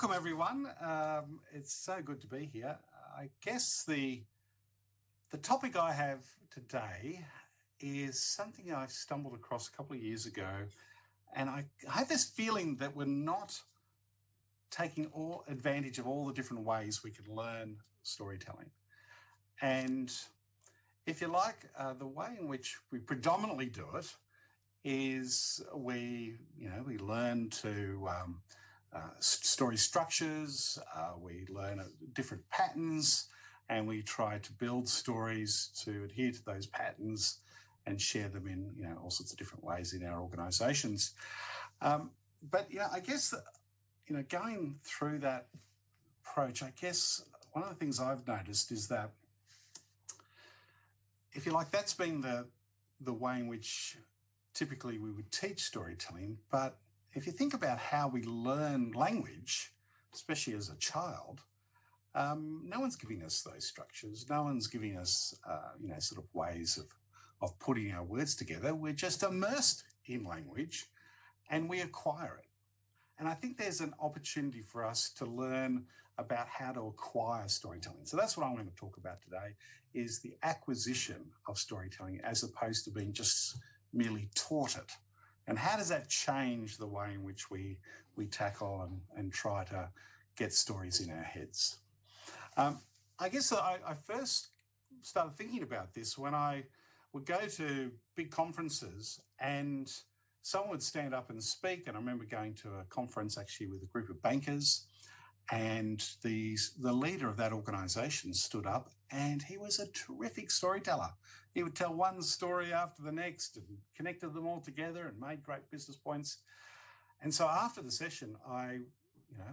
Welcome, everyone. It's so good to be here. I guess the topic I have today is something I stumbled across a couple of years ago, and I have this feeling that we're not taking all advantage of all the different ways we can learn storytelling. And if you like, the way in which we predominantly do it is we learn to story structures, we learn different patterns, and we try to build stories to adhere to those patterns and share them in all sorts of different ways in our organisations. But I guess that, going through that approach, I guess one of the things I've noticed is that, if you like, that's been the way in which typically we would teach storytelling. But if you think about how we learn language, especially as a child, no one's giving us those structures. No one's giving us, sort of ways of putting our words together. We're just immersed in language and we acquire it. And I think there's an opportunity for us to learn about how to acquire storytelling. So that's what I'm going to talk about today, is the acquisition of storytelling as opposed to being just merely taught it. And how does that change the way in which we tackle and try to get stories in our heads? I guess I first started thinking about this when I would go to big conferences and someone would stand up and speak. And I remember going to a conference actually with a group of bankers, and the leader of that organisation stood up, and he was a terrific storyteller. He would tell one story after the next and connected them all together and made great business points. And so after the session, I,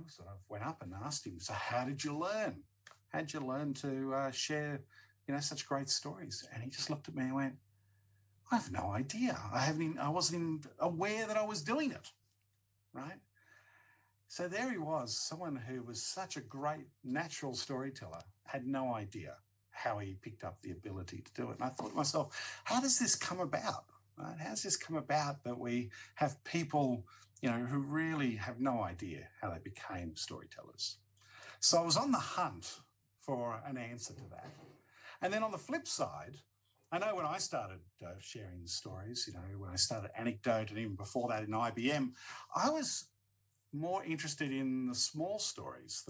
sort of went up and asked him, so how did you learn? How did you learn to share, such great stories? And he just looked at me and went, I have no idea. I wasn't even aware that I was doing it, right? So there he was, someone who was such a great natural storyteller, had no idea how he picked up the ability to do it. And I thought to myself, how does this come about? Right? How does this come about that we have people, who really have no idea how they became storytellers? So I was on the hunt for an answer to that. And then on the flip side, I know when I started sharing stories, when I started Anecdote and even before that in IBM, I was more interested in the small stories,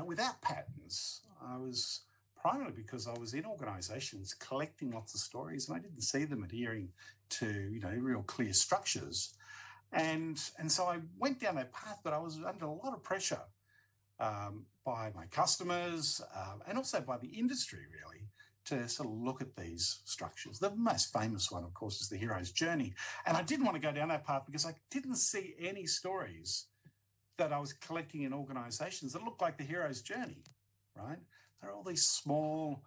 without patterns. I was primarily because I was in organisations collecting lots of stories, and I didn't see them adhering to, real clear structures. And so I went down that path, but I was under a lot of pressure by my customers and also by the industry, really, to sort of look at these structures. The most famous one, of course, is the hero's journey. And I didn't want to go down that path because I didn't see any stories that I was collecting in organisations that looked like the hero's journey, right? There are all these small,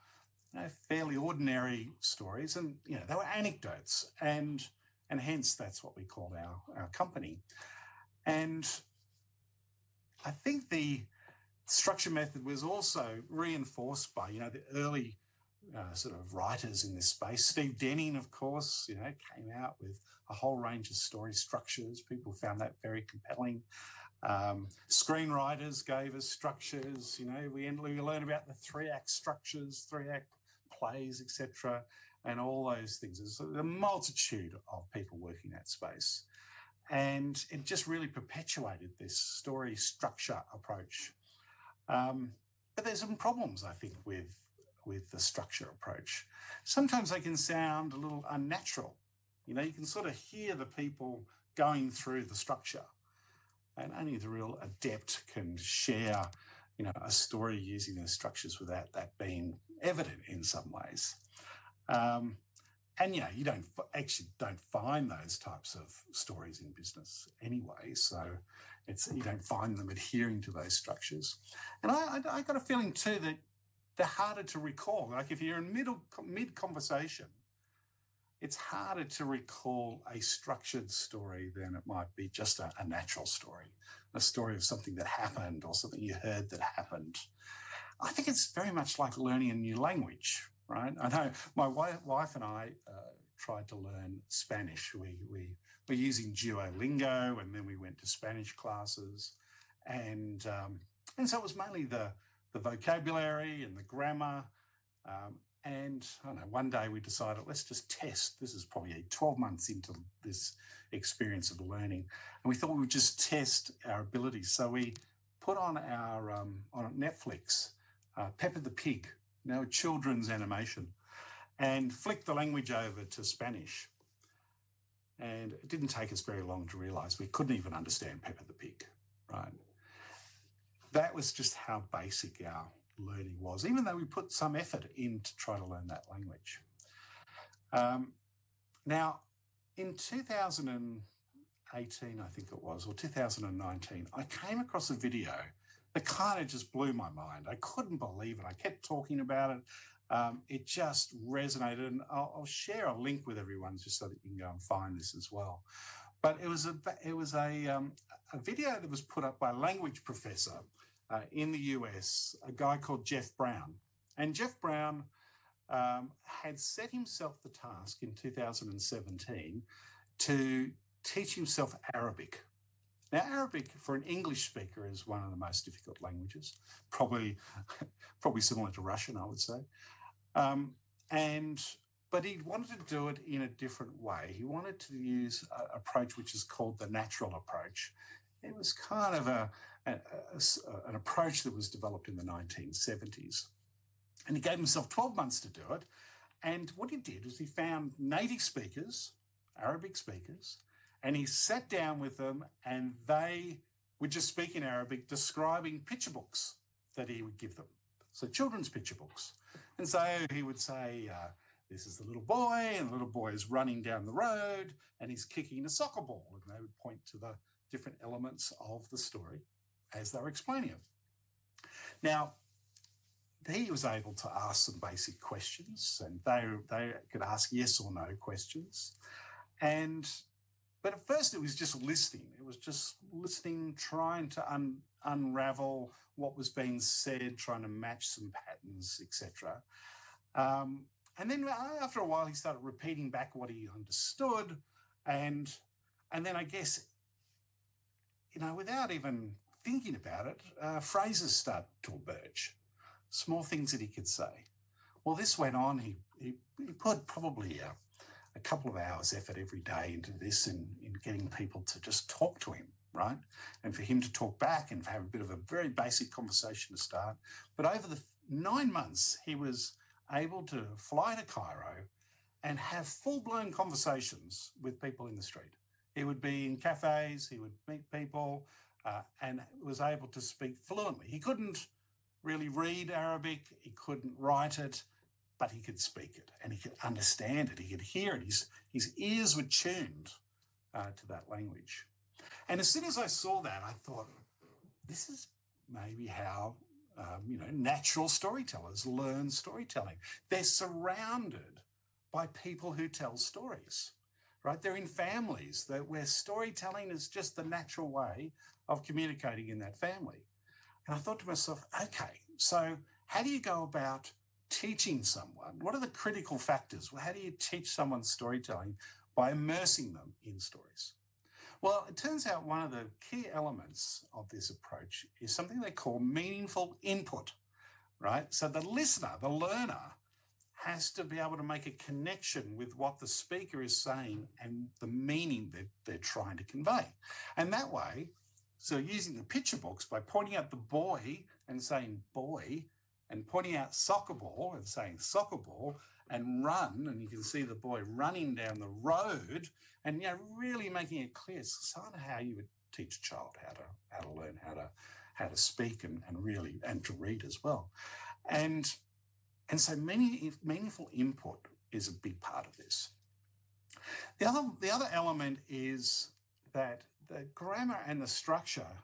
fairly ordinary stories, and, they were anecdotes. And hence that's what we called our company. And I think the structure method was also reinforced by, the early sort of writers in this space. Steve Denning, of course, came out with a whole range of story structures. People found that very compelling. Screenwriters gave us structures. We learn about the 3-act structures, 3-act plays, etc., and all those things. There's a multitude of people working that space. And it just really perpetuated this story structure approach. But there's some problems, I think, with the structure approach. Sometimes they can sound a little unnatural. You can sort of hear the people going through the structure, and only the real adept can share, a story using those structures without that being evident in some ways. And you don't find those types of stories in business anyway, so you don't find them adhering to those structures. And I got a feeling too that they're harder to recall. Like if you're in mid-conversation, it's harder to recall a structured story than it might be just a natural story, a story of something that happened or something you heard that happened. I think it's very much like learning a new language, right? I know my wife and I tried to learn Spanish. We were using Duolingo, and then we went to Spanish classes. And so it was mainly the vocabulary and the grammar. And I don't know, one day we decided, let's just test. This is probably 12 months into this experience of learning. And we thought we would just test our abilities. So we put on our on Netflix, Peppa the Pig, children's animation, and flicked the language over to Spanish. And it didn't take us very long to realise we couldn't even understand Peppa the Pig, right? That was just how basic our learning was, even though we put some effort in to try to learn that language. Now, in 2018, I think it was, or 2019, I came across a video that kind of just blew my mind. I couldn't believe it. I kept talking about it. It just resonated, and I'll share a link with everyone just so that you can go and find this as well. But it was a video that was put up by a language professor in the US, a guy called Jeff Brown. And Jeff Brown had set himself the task in 2017 to teach himself Arabic. Now, Arabic for an English speaker is one of the most difficult languages, probably similar to Russian, I would say. But he wanted to do it in a different way. He wanted to use an approach which is called the natural approach. It was kind of an approach that was developed in the 1970s. And he gave himself 12 months to do it. And what he did was he found native speakers, Arabic speakers, and he sat down with them and they would just speak in Arabic, describing picture books that he would give them. So children's picture books. And so he would say, this is the little boy, and the little boy is running down the road and he's kicking a soccer ball. And they would point to the different elements of the story as they were explaining it. Now, he was able to ask some basic questions, and they could ask yes or no questions. But at first it was just listening. It was just listening, trying to unravel what was being said, trying to match some patterns, etc. And then after a while, he started repeating back what he understood. And then I guess, without even thinking about it, phrases started to emerge, small things that he could say. Well, this went on. He put probably a couple of hours effort every day into this in getting people to just talk to him, right? And for him to talk back and have a bit of a very basic conversation to start. But over the 9 months, he was able to fly to Cairo and have full-blown conversations with people in the street. He would be in cafes, he would meet people, and was able to speak fluently. He couldn't really read Arabic, he couldn't write it, but he could speak it and he could understand it, he could hear it. His ears were tuned to that language. And as soon as I saw that, I thought, this is maybe how natural storytellers learn storytelling. They're surrounded by people who tell stories, right? They're in families where storytelling is just the natural way of communicating in that family. And I thought to myself, okay, so how do you go about teaching someone? What are the critical factors? How do you teach someone storytelling? By immersing them in stories. Well, it turns out one of the key elements of this approach is something they call meaningful input, right? So the listener, the learner, has to be able to make a connection with what the speaker is saying and the meaning that they're trying to convey. And that way, so using the picture books, by pointing out the boy and saying boy, and pointing out soccer ball and saying soccer ball, and run, and you can see the boy running down the road, and really making it clear. It's sort of how you would teach a child how to learn how to speak and to read as well. And so meaningful input is a big part of this. The other element is that the grammar and the structure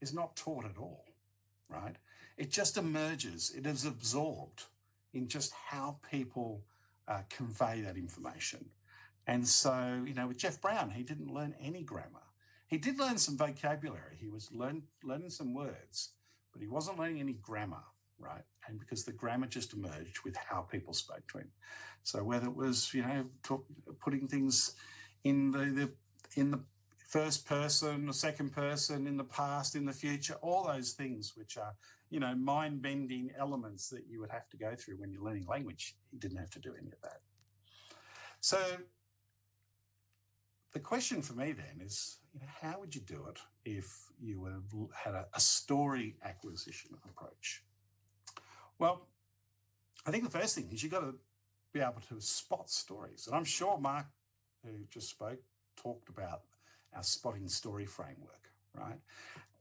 is not taught at all, right? It just emerges. It is absorbed in just how people convey that information. And so, with Jeff Brown, he didn't learn any grammar. He did learn some vocabulary. He was learning some words, but he wasn't learning any grammar, right? And because the grammar just emerged with how people spoke to him. So whether it was, putting things in the first person or second person, in the past, in the future, all those things which are, mind-bending elements that you would have to go through when you're learning language. You didn't have to do any of that. So the question for me then is, how would you do it if you had a story acquisition approach? Well, I think the first thing is you've got to be able to spot stories. And I'm sure Mark, who just spoke, talked about our spotting story framework, right?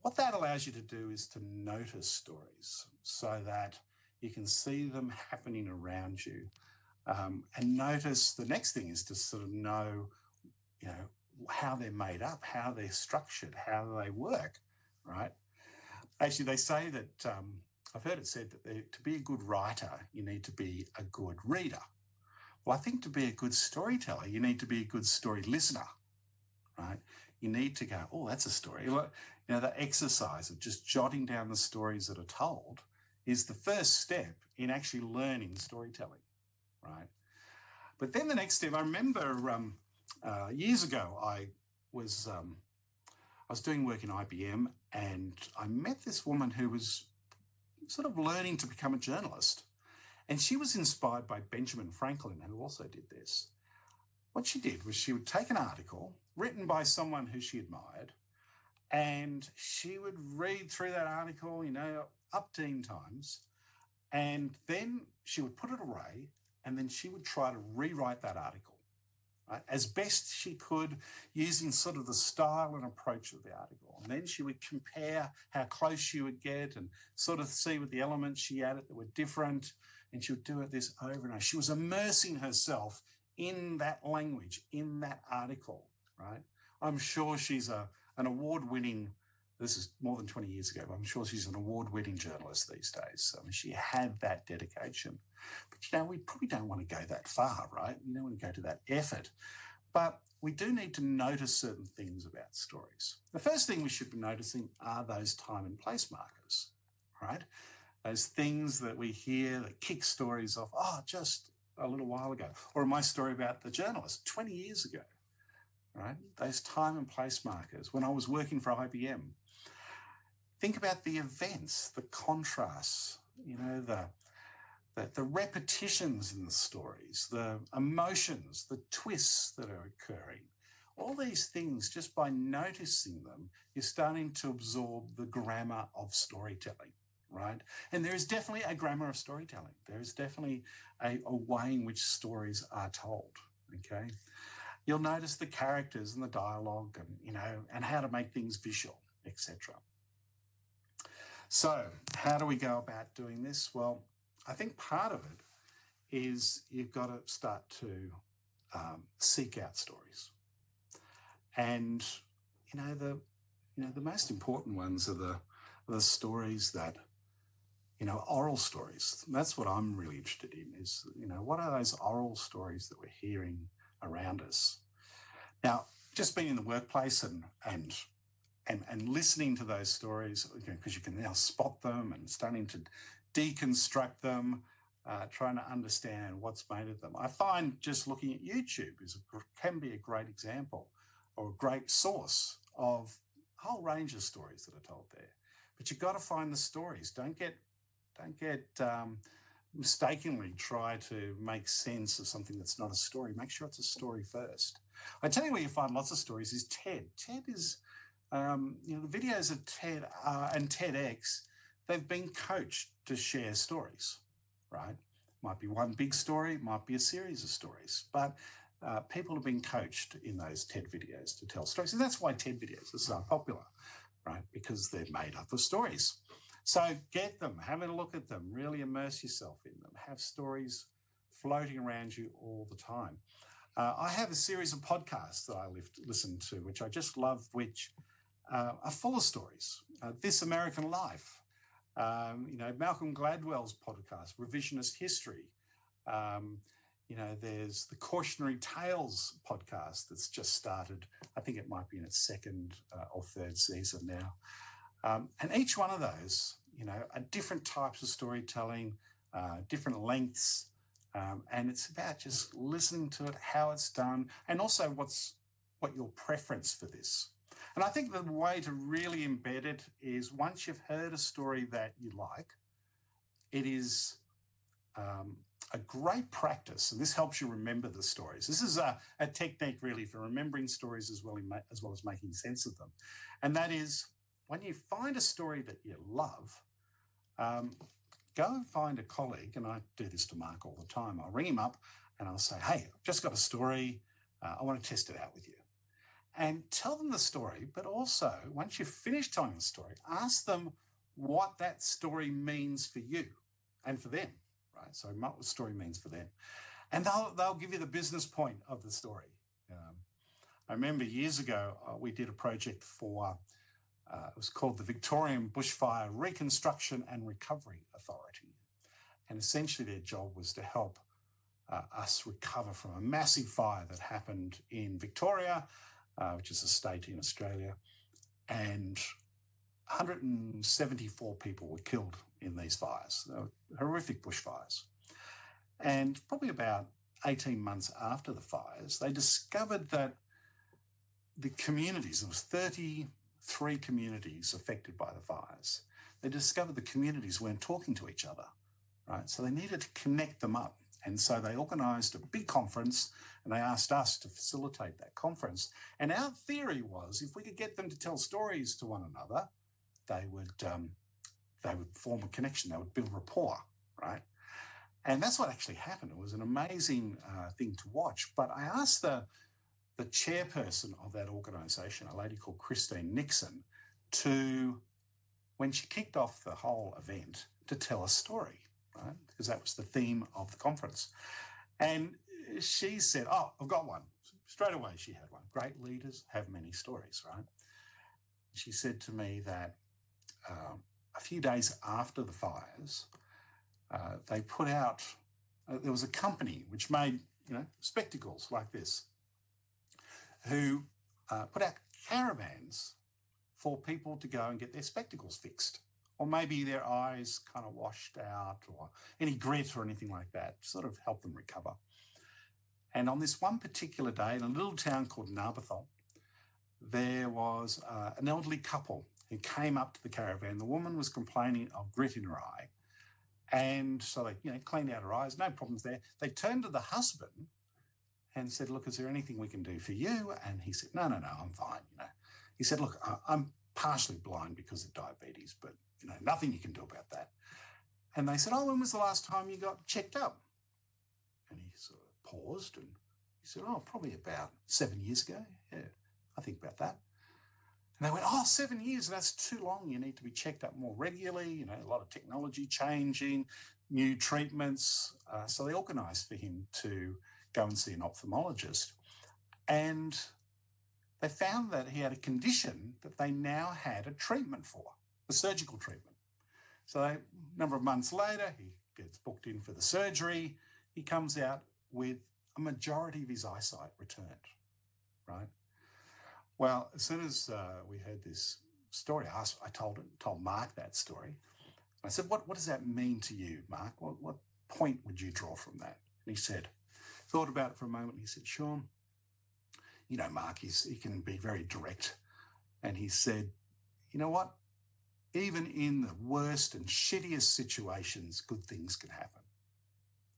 What that allows you to do is to notice stories so that you can see them happening around you. And notice the next thing is to sort of know, how they're made up, how they're structured, how they work, right? Actually, they say that, I've heard it said that to be a good writer, you need to be a good reader. Well, I think to be a good storyteller, you need to be a good story listener, right? You need to go, oh, that's a story. The exercise of just jotting down the stories that are told is the first step in actually learning storytelling, right? But then the next step, I remember years ago, I was doing work in IBM, and I met this woman who was sort of learning to become a journalist. And she was inspired by Benjamin Franklin, who also did this. What she did was she would take an article written by someone who she admired, and she would read through that article, up to 10 times, and then she would put it away, and then she would try to rewrite that article, right, as best she could, using sort of the style and approach of the article. And then she would compare how close she would get and sort of see what the elements she added that were different. And she would do it this over and over. She was immersing herself in that language, in that article, right? I'm sure she's an award-winning, this is more than 20 years ago, but I'm sure she's an award-winning journalist these days. I mean, she had that dedication. But, we probably don't want to go that far, right? We don't want to go to that effort. But we do need to notice certain things about stories. The first thing we should be noticing are those time and place markers, right? Those things that we hear that kick stories off, just a little while ago. Or my story about the journalist 20 years ago, right? Those time and place markers. When I was working for IBM, think about the events, the contrasts, the repetitions in the stories, the emotions, the twists that are occurring. All these things, just by noticing them, you're starting to absorb the grammar of storytelling. Right? And there is definitely a grammar of storytelling. There is definitely a way in which stories are told, okay? You'll notice the characters and the dialogue and how to make things visual, etc. So how do we go about doing this? Well, I think part of it is you've got to start to seek out stories. And, the most important ones are the stories that, oral stories. That's what I'm really interested in is, what are those oral stories that we're hearing around us? Now, just being in the workplace and listening to those stories, because you can now spot them and starting to deconstruct them, trying to understand what's made of them. I find just looking at YouTube can be a great example or a great source of a whole range of stories that are told there. But you've got to find the stories. Don't get mistakenly try to make sense of something that's not a story. Make sure it's a story first. I tell you where you find lots of stories is TED. TED is, the videos of TED and TEDx, they've been coached to share stories, right? Might be one big story, might be a series of stories, but people have been coached in those TED videos to tell stories. And that's why TED videos are so popular, right? Because they're made up of stories. So get them, have a look at them, really immerse yourself in them, have stories floating around you all the time. I have a series of podcasts that I listen to, which I just love, which are full of stories. This American Life, Malcolm Gladwell's podcast, Revisionist History. There's the Cautionary Tales podcast that's just started. I think it might be in its second or third season now. And each one of those, are different types of storytelling, different lengths, and it's about just listening to it, how it's done, and also what your preference for this. And I think the way to really embed it is once you've heard a story that you like, it is a great practice, and this helps you remember the stories. This is a technique really for remembering stories as well as making sense of them. And that is, when you find a story that you love, go and find a colleague, and I do this to Mark all the time. I'll ring him up and I'll say, hey, I've just got a story. I want to test it out with you. And tell them the story, but also, once you've finished telling the story, ask them what that story means for you and for them, right? So what the story means for them. And they'll give you the business point of the story. I remember years ago, we did a project for, it was called the Victorian Bushfire Reconstruction and Recovery Authority. And essentially their job was to help us recover from a massive fire that happened in Victoria, which is a state in Australia, and 174 people were killed in these fires. They were horrific bushfires. And probably about 18 months after the fires, they discovered that the communities, there was 33 communities affected by the fires. They discovered the communities weren't talking to each other, right? So they needed to connect them up. And so they organised a big conference and they asked us to facilitate that conference. And our theory was, if we could get them to tell stories to one another, they would form a connection, they would build rapport, right? And that's what actually happened. It was an amazing thing to watch. But I asked the chairperson of that organisation, a lady called Nixon, to, when she kicked off the whole event, to tell a story, right? Because that was the theme of the conference. And she said, oh, I've got one. Straight away she had one. Great leaders have many stories, right? She said to me that a few days after the fires, they put out, there was a company which made, spectacles like this, who put out caravans for people to go and get their spectacles fixed, or maybe their eyes kind of washed out, or any grit or anything like that, sort of help them recover. And on this one particular day, in a little town called Narberthal, there was an elderly couple who came up to the caravan. The woman was complaining of grit in her eye. And so they, cleaned out her eyes, no problems there. They turned to the husband and said, look, is there anything we can do for you? And he said, no, I'm fine, He said, look, I'm partially blind because of diabetes, but, nothing you can do about that. And they said, oh, when was the last time you got checked up? And he sort of paused and he said, oh, probably about 7 years ago. Yeah, I think about that. And they went, oh, 7 years, that's too long. You need to be checked up more regularly, a lot of technology changing, new treatments. So they organised for him to go and see an ophthalmologist. And they found that he had a condition that they now had a treatment for, a surgical treatment. So a number of months later, he gets booked in for the surgery. He comes out with a majority of his eyesight returned, right? Well, as soon as we heard this story, I told Mark that story. I said, what does that mean to you, Mark? What point would you draw from that? And he said, thought about it for a moment. He said, Shawn, Mark, he can be very direct. And he said, you know what? Even in the worst and shittiest situations, good things can happen.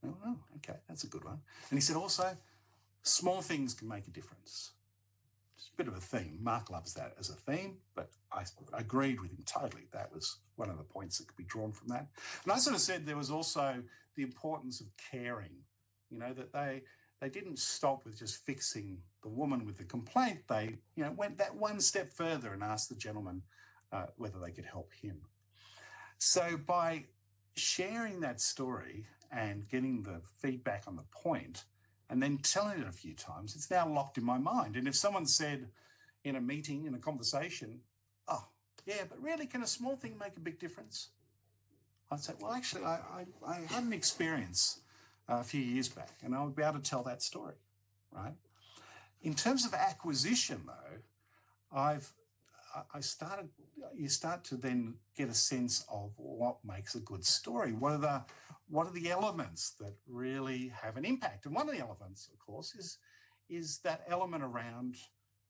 Oh, okay, that's a good one. And he said also, small things can make a difference. It's a bit of a theme. Mark loves that as a theme, but I agreed with him totally. That was one of the points that could be drawn from that. And I sort of said there was also the importance of caring, that they didn't stop with just fixing the woman with the complaint. They, went that one step further and asked the gentleman whether they could help him. So by sharing that story and getting the feedback on the point, and then telling it a few times, it's now locked in my mind. And if someone said in a meeting, in a conversation, oh, yeah, but really, can a small thing make a big difference? I'd say, well, actually, I had an experience a few years back, and I would be able to tell that story, right? In terms of acquisition, though, you start to then get a sense of what makes a good story. What are the elements that really have an impact? And one of the elements, of course, is that element around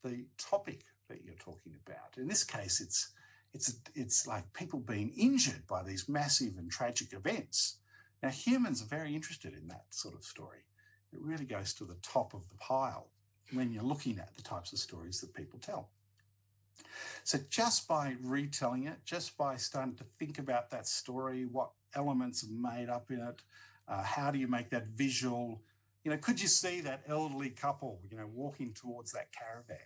the topic that you're talking about. In this case, it's like people being injured by these massive and tragic events. Now, humans are very interested in that sort of story. It really goes to the top of the pile when you're looking at the types of stories that people tell. So just by retelling it, just by starting to think about that story, what elements are made up in it, how do you make that visual? Could you see that elderly couple, walking towards that caravan?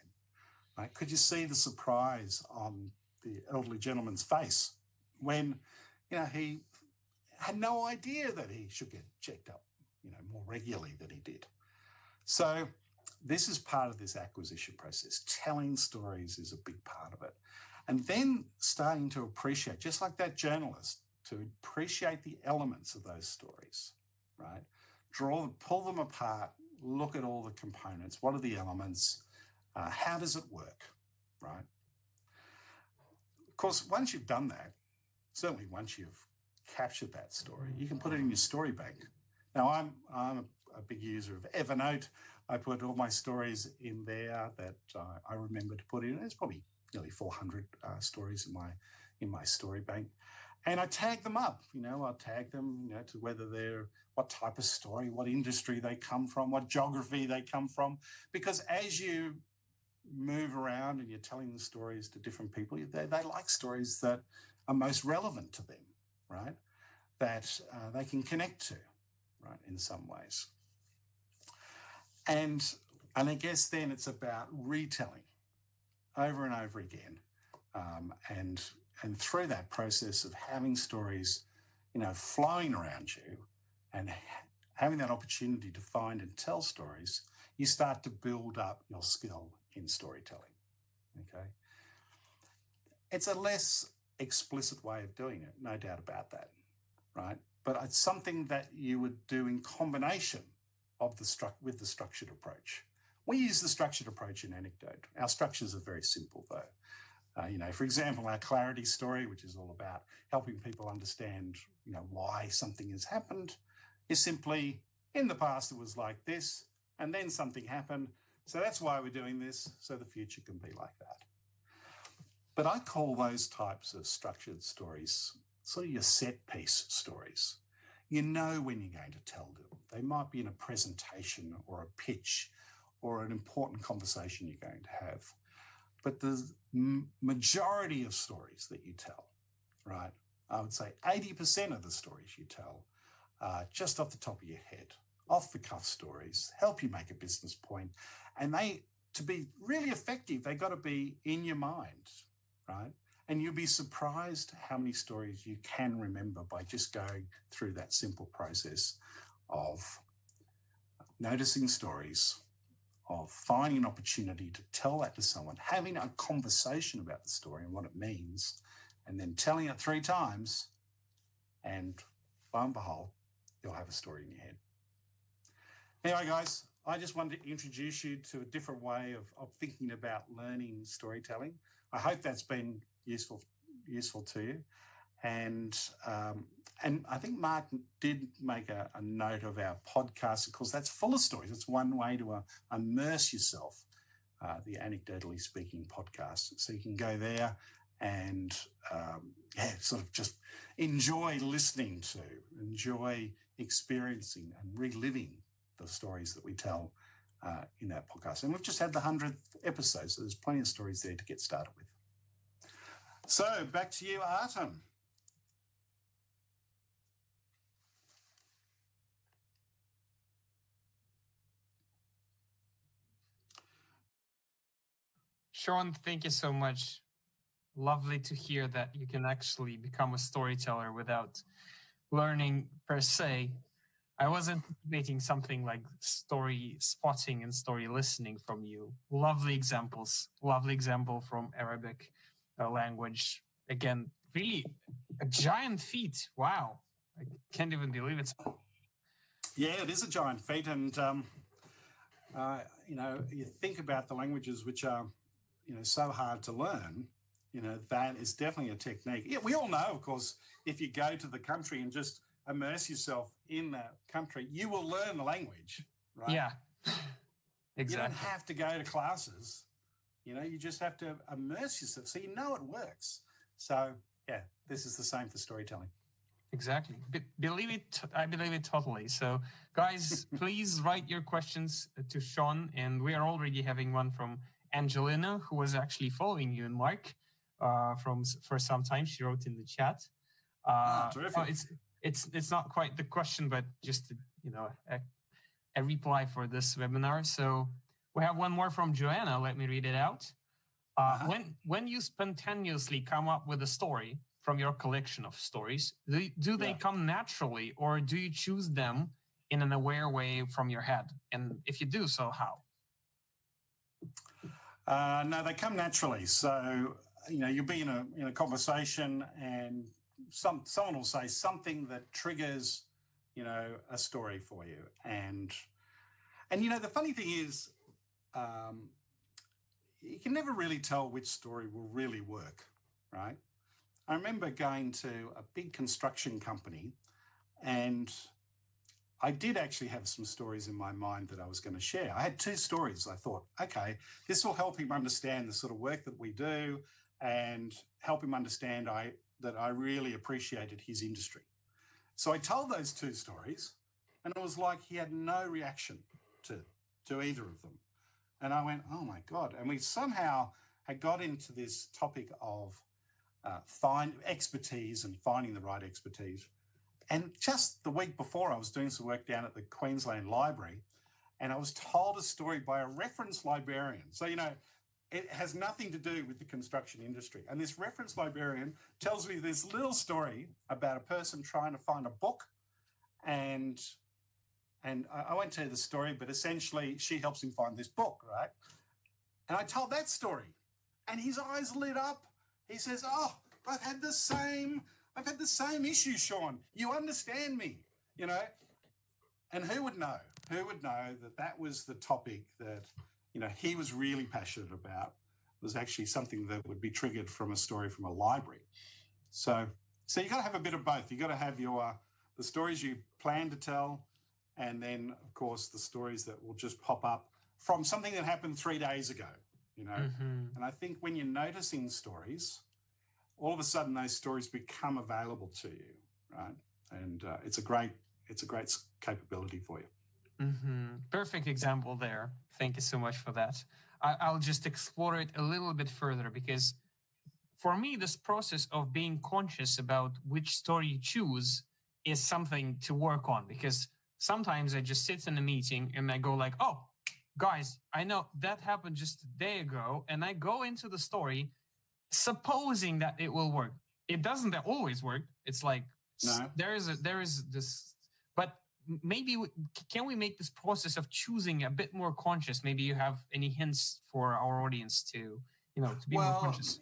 Right? Could you see the surprise on the elderly gentleman's face when, he had no idea that he should get checked up, more regularly than he did. So this is part of this acquisition process. Telling stories is a big part of it. And then starting to appreciate, just like that journalist, to appreciate the elements of those stories, right? Pull them apart, look at all the components. What are the elements? How does it work, right? Of course, once you've done that, certainly once you've captured that story, you can put it in your story bank. Now, I'm a big user of Evernote. I put all my stories in there that I remember to put in. There's probably nearly 400 stories in my story bank. And I tag them up, I'll tag them, to whether they're, what type of story, what industry they come from, what geography they come from. Because as you move around and you're telling the stories to different people, they like stories that are most relevant to them, right? That they can connect to, right, in some ways. And I guess then it's about retelling over and over again, and through that process of having stories, flowing around you and having that opportunity to find and tell stories, you start to build up your skill in storytelling, okay? It's a less explicit way of doing it, no doubt about that, right? But it's something that you would do in combination of with the structured approach. We use the structured approach in Anecdote. Our structures are very simple, though. For example, our clarity story, which is all about helping people understand, why something has happened, is simply, in the past it was like this, and then something happened, so that's why we're doing this, so the future can be like that. But I call those types of structured stories sort of your set piece stories. You know when you're going to tell them. They might be in a presentation or a pitch or an important conversation you're going to have. But the majority of stories that you tell, right, I would say 80% of the stories you tell are just off the top of your head, off-the-cuff stories, help you make a business point. And to be really effective, they got to be in your mind, right? And you'll be surprised how many stories you can remember by just going through that simple process of noticing stories, of finding an opportunity to tell that to someone, having a conversation about the story and what it means, and then telling it 3 times, and lo and behold, you'll have a story in your head. Anyway, guys, I just wanted to introduce you to a different way of thinking about learning storytelling. I hope that's been useful to you. And I think Mark did make a note of our podcast. Of course, that's full of stories. It's one way to immerse yourself, the Anecdotally Speaking podcast. So you can go there and sort of just enjoy listening to, enjoy experiencing and reliving the stories that we tell in that podcast. And we've just had the 100th episode, so there's plenty of stories there to get started with. So back to you, Artem. Shawn, thank you so much. Lovely to hear that you can actually become a storyteller without learning per se. I was anticipating something like story spotting and story listening from you. Lovely examples. Lovely example from Arabic language. Again, really a giant feat. Wow. I can't even believe it. Yeah, it is a giant feat. And, you think about the languages which are, so hard to learn, that is definitely a technique. Yeah, we all know, of course, if you go to the country and just immerse yourself in that country, you will learn the language, right? Yeah, exactly. You don't have to go to classes. You just have to immerse yourself so you know it works. So, yeah, this is the same for storytelling. Exactly. Believe it. I believe it totally. So, guys, please write your questions to Shawn. And we are already having one from Angelina, who was actually following you and Mark for some time. She wrote in the chat. Terrific. It's not quite the question, but just a reply for this webinar. So we have one more from Joanna. Let me read it out. When you spontaneously come up with a story from your collection of stories, do they come naturally, or do you choose them in an aware way from your head? And if you do, so how? No, they come naturally. So, you'll be in a conversation and someone will say something that triggers, a story for you. And the funny thing is, you can never really tell which story will really work, right? I remember going to a big construction company, and I did actually have some stories in my mind that I was going to share. I had 2 stories. I thought, okay, this will help him understand the sort of work that we do and help him understand that I really appreciated his industry. So I told those 2 stories, and it was like he had no reaction to either of them. And I went, oh my God. And we somehow had got into this topic of expertise and finding the right expertise. And just the week before, I was doing some work down at the Queensland Library, and I was told a story by a reference librarian. So, it has nothing to do with the construction industry. And this reference librarian tells me this little story about a person trying to find a book. And I won't tell you the story, but essentially she helps him find this book, right? And I told that story, and his eyes lit up. He says, oh, I've had the same issue, Shawn. You understand me, And who would know? Who would know that was the topic that, he was really passionate about? It was actually something that would be triggered from a story from a library. So you got to have a bit of both. You got to have the stories you plan to tell, and then, of course, the stories that will just pop up from something that happened 3 days ago, And I think when you're noticing stories, all of a sudden those stories become available to you, right? And it's a great capability for you. Perfect example there. Thank you so much for that. I'll just explore it a little bit further, because for me, this process of being conscious about which story you choose is something to work on, because sometimes I just sit in a meeting and I go like, oh, guys, I know that happened just a day ago, and I go into the story supposing that it will work. It doesn't always work. It's like, no. there is this, but maybe can we make this process of choosing a bit more conscious? Maybe you have any hints for our audience to be more conscious.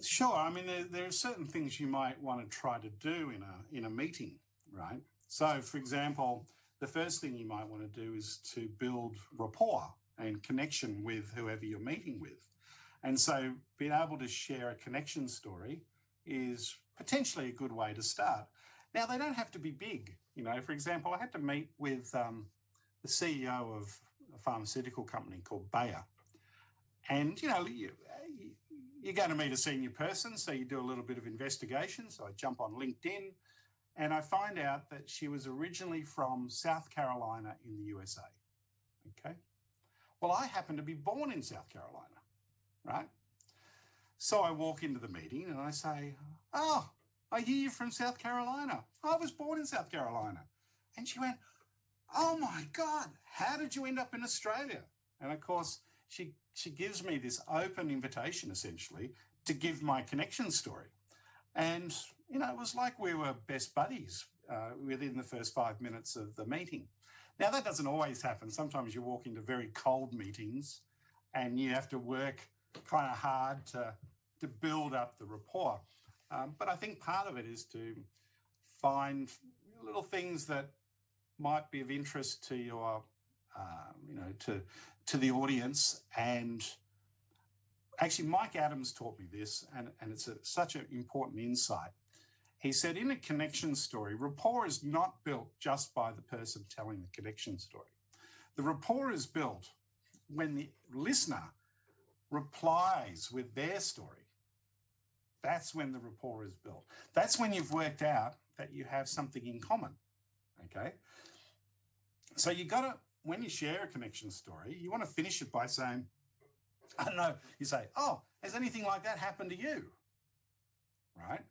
Sure. I mean, there are certain things you might want to try to do in a meeting, right? So, for example, the first thing you might want to do is to build rapport and connection with whoever you're meeting with. And so being able to share a connection story is potentially a good way to start. Now, they don't have to be big. For example, I had to meet with the CEO of a pharmaceutical company called Bayer. And, you're going to meet a senior person, so you do a little bit of investigation. So I jump on LinkedIn, and I find out that she was originally from South Carolina in the USA. Okay. Well, I happen to be born in South Carolina, right? So I walk into the meeting and I say, oh, I hear you're from South Carolina. I was born in South Carolina. And she went, oh my God, how did you end up in Australia? And of course, she gives me this open invitation, essentially, to give my connection story. And, it was like we were best buddies within the first 5 minutes of the meeting. Now, that doesn't always happen. Sometimes you walk into very cold meetings and you have to work kind of hard to build up the rapport. But I think part of it is to find little things that might be of interest to your, to the audience. And actually, Mike Adams taught me this, and it's such an important insight. He said, in a connection story, rapport is not built just by the person telling the connection story. The rapport is built when the listener replies with their story, that's when the rapport is built. That's when you've worked out that you have something in common, okay? So you got to, when you share a connection story, you want to finish it by saying, I don't know, you say, oh, has anything like that happened to you? Right?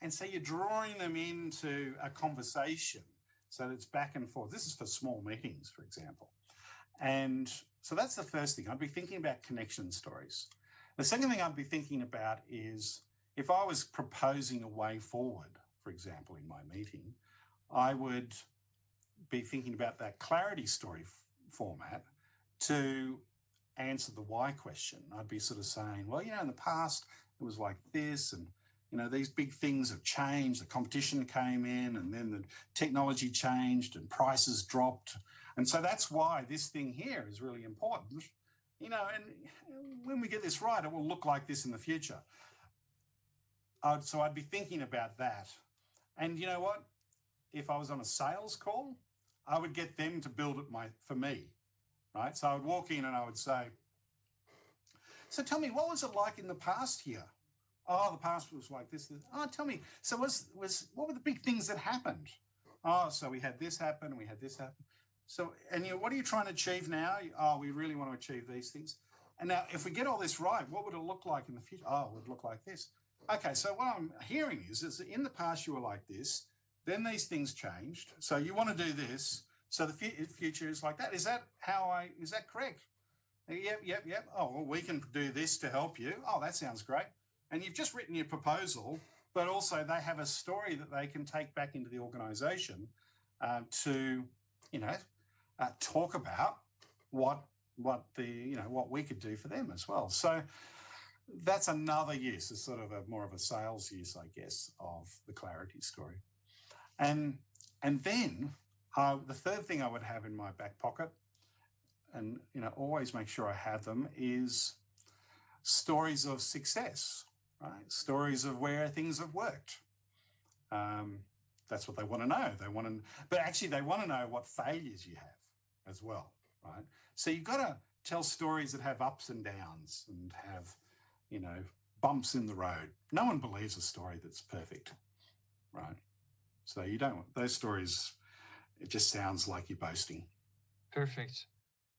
And so you're drawing them into a conversation so that it's back and forth. This is for small meetings, for example. And so that's the first thing. I'd be thinking about connection stories. The second thing I'd be thinking about is if I was proposing a way forward, for example, in my meeting, I would be thinking about that clarity story format to answer the why question. I'd be sort of saying, well, you know, in the past it was like this, and you know, these big things have changed. The competition came in, and then the technology changed, and prices dropped, and so that's why this thing here is really important. You know, and when we get this right, it will look like this in the future. So I'd be thinking about that, and you know what? If I was on a sales call, I would get them to build it for me, right? So I would walk in and I would say, so tell me, what was it like in the past here? Oh, the past was like this. Oh, tell me, so what were the big things that happened? Oh, so we had this happen and we had this happen. So, and you know, what are you trying to achieve now? Oh, we really want to achieve these things. And now if we get all this right, what would it look like in the future? Oh, it would look like this. Okay, so what I'm hearing is that in the past you were like this, then these things changed. So you want to do this. So the future is like that. Is that correct? Yep. Oh, well, we can do this to help you. Oh, that sounds great. And you've just written your proposal, but also they have a story that they can take back into the organisation to, you know, talk about what we could do for them as well. So that's another use, is sort of more of a sales use, I guess, of the clarity story. And then the third thing I would have in my back pocket, and you know, always make sure I have them, is stories of success, right? Stories of where things have worked. That's what they want to know. But actually they want to know what failures you have as well, right? So you've got to tell stories that have ups and downs and have, you know, bumps in the road. No one believes a story that's perfect, right? So you don't want those stories. It just sounds like you're boasting. Perfect.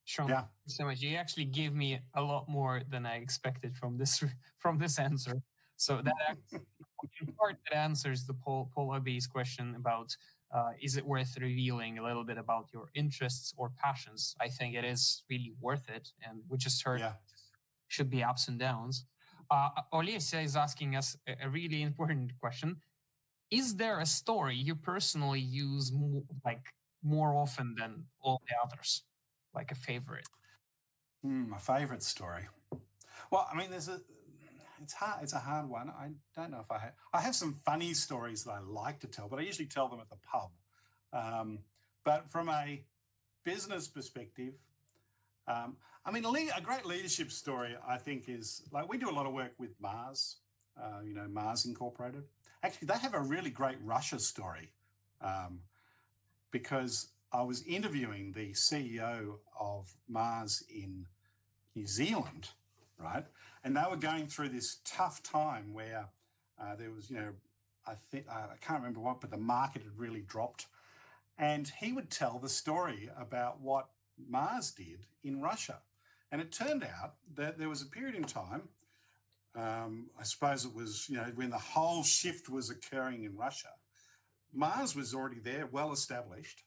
Shawn, yeah. Thank you so much. You actually gave me a lot more than I expected from this answer. So that actually, in part, that answers the Paul Abbey's question about is it worth revealing a little bit about your interests or passions? I think it is really worth it, and we just heard should be ups and downs. Olesya is asking us a really important question. Is there a story you personally use more often than all the others? Like a favorite? A favorite story. Well, I mean, it's hard. It's a hard one. I don't know if I have some funny stories that I like to tell, but I usually tell them at the pub. But from a business perspective, I mean, a great leadership story, I think, is like we do a lot of work with Mars, Mars Incorporated. Actually, they have a really great Russia story because I was interviewing the CEO of Mars in New Zealand, right? And they were going through this tough time where there was, I can't remember what, but the market had really dropped. And he would tell the story about what Mars did in Russia. And it turned out that there was a period in time, I suppose it was, when the whole shift was occurring in Russia, Mars was already there, well established,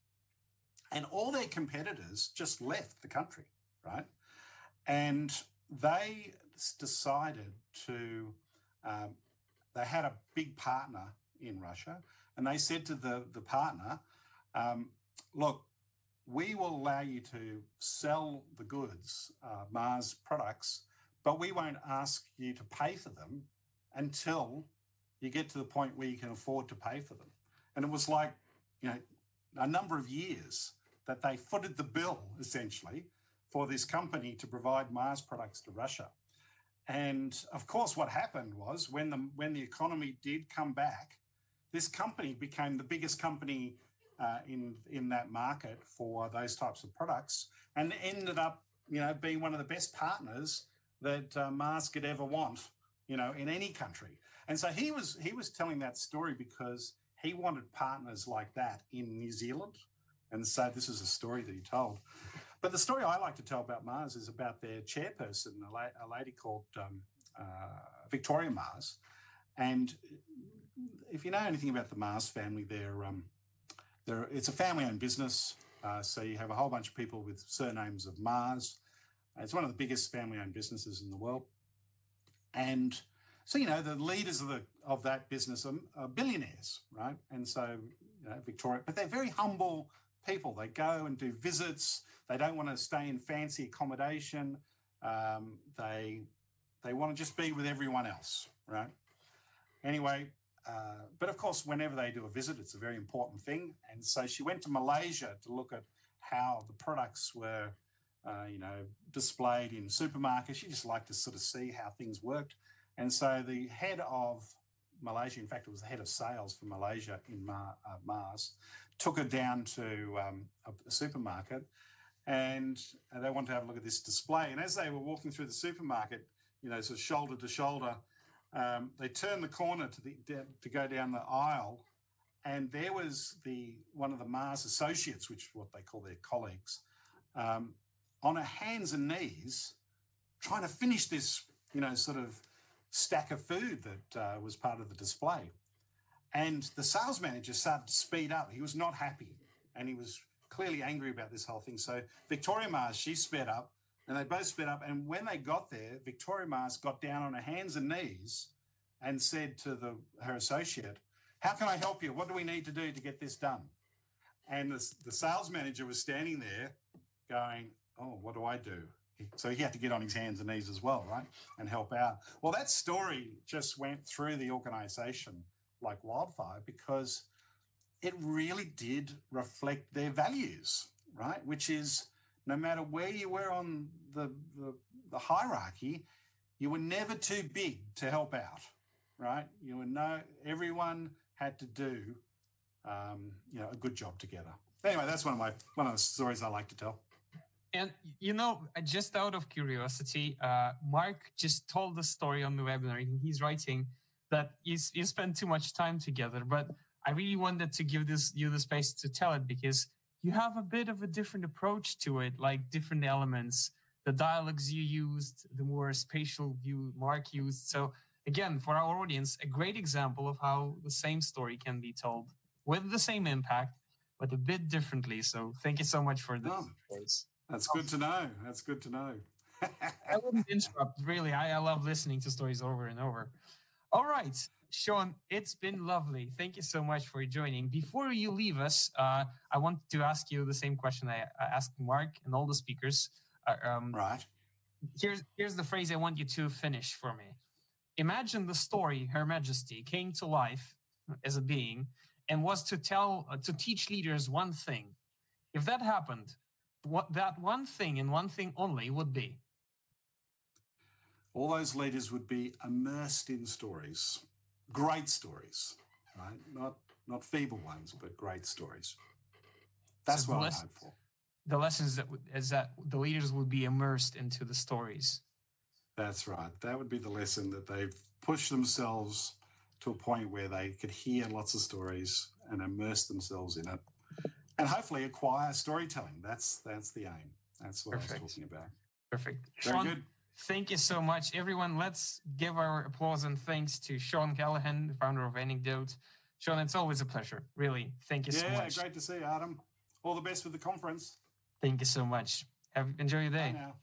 and all their competitors just left the country, right? And they decided to, they had a big partner in Russia, and they said to the partner, look, we will allow you to sell the goods, Mars products, but we won't ask you to pay for them until you get to the point where you can afford to pay for them. And it was like, a number of years that they footed the bill, essentially, for this company to provide Mars products to Russia. And of course, what happened was when the economy did come back, this company became the biggest company in that market for those types of products, and ended up, being one of the best partners that Mars could ever want, you know, in any country. And so he was telling that story because he wanted partners like that in New Zealand. And so this is a story that he told. But the story I like to tell about Mars is about their chairperson, a lady called Victoria Mars. And if you know anything about the Mars family, it's a family-owned business. So you have a whole bunch of people with surnames of Mars. It's one of the biggest family-owned businesses in the world. And so, you know, the leaders of that business are billionaires, right? And so, you know, Victoria, but they're very humble people. They go and do visits. They don't want to stay in fancy accommodation. They want to just be with everyone else, right? Anyway, but of course, whenever they do a visit, it's a very important thing. And so she went to Malaysia to look at how the products were, you know, displayed in supermarkets. She just liked to sort of see how things worked. And so the head of Malaysia, in fact, it was the head of sales for Malaysia in Mars, took her down to a supermarket, and they wanted to have a look at this display. And as they were walking through the supermarket, you know, sort of shoulder to shoulder, they turned the corner to go down the aisle, and there was one of the Mars associates, which is what they call their colleagues, on her hands and knees, trying to finish this, you know, sort of stack of food that was part of the display. And the sales manager started to speed up. He was not happy, and he was clearly angry about this whole thing. So Victoria Mars, she sped up, and they both sped up. And when they got there, Victoria Mars got down on her hands and knees and said to her associate, "How can I help you? What do we need to do to get this done?" And the sales manager was standing there going, "Oh, what do I do?" So he had to get on his hands and knees as well, right, and help out. Well, that story just went through the organisation like wildfire because it really did reflect their values, right, which is no matter where you were on the hierarchy, you were never too big to help out, right? Everyone had to do, you know, a good job together. Anyway, that's one of the stories I like to tell. And, you know, just out of curiosity, Mark just told the story on the webinar. He's writing that you spend too much time together, but I really wanted to give you the space to tell it because you have a bit of a different approach to it, like different elements, the dialogues you used, the more spatial view Mark used. So again, for our audience, a great example of how the same story can be told with the same impact, but a bit differently. So thank you so much for this. That's good to know. That's good to know. I wouldn't interrupt, really. I love listening to stories over and over. All right, Shawn, it's been lovely. Thank you so much for joining. Before you leave us, I want to ask you the same question I asked Mark and all the speakers. Right. Here's the phrase I want you to finish for me. Imagine the story Her Majesty came to life as a being and was to teach leaders one thing. If that happened, what that one thing and one thing only would be? All those leaders would be immersed in stories, great stories, right? Not feeble ones, but great stories. That's what I hope for. The lessons is that the leaders would be immersed into the stories. That's right. That would be the lesson, that they've pushed themselves to a point where they could hear lots of stories and immerse themselves in it, and hopefully acquire storytelling. That's the aim. That's what I was talking about. Perfect. Very Shawn, good. Thank you so much, everyone. Let's give our applause and thanks to Shawn Callahan, the founder of Anecdote. Shawn, it's always a pleasure. Really, thank you so much. Yeah, great to see you, Adam. All the best with the conference. Thank you so much. Enjoy your day. Bye now.